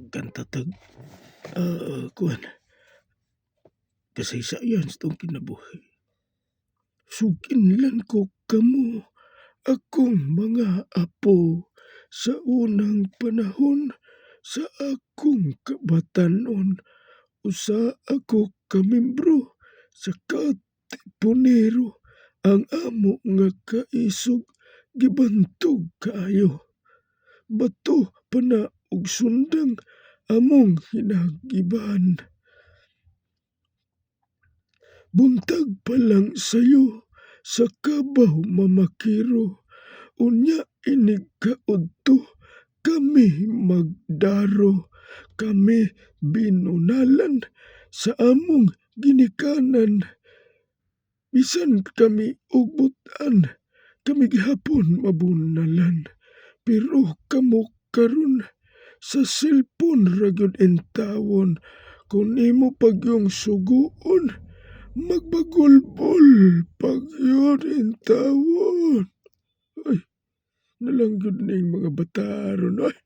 kanta tag kuan kasaysayan sa itong kinabuhi. Suginlan ko kamo, akong mga apo, sa unang panahon sa akong kabatanon. Usa ako kamembro sa Katipunero, ang amo nga kaisog gibantog kaayo. Bato pana og sundang among hinagiban. Buntag pa lang sayo sa kabaw mamakiro, unya inig kaudto kami magdaro. Kami binunalan sa among ginikanan. Bisan kami og but-an, kami gihapon mabunalan. Pero kamo karon sa cellphone ra gyud intawon. Kung imo pagyong suguon, magbagulbol pagyud intawon. Ay, nalang gyud ning mga bataron. Ay.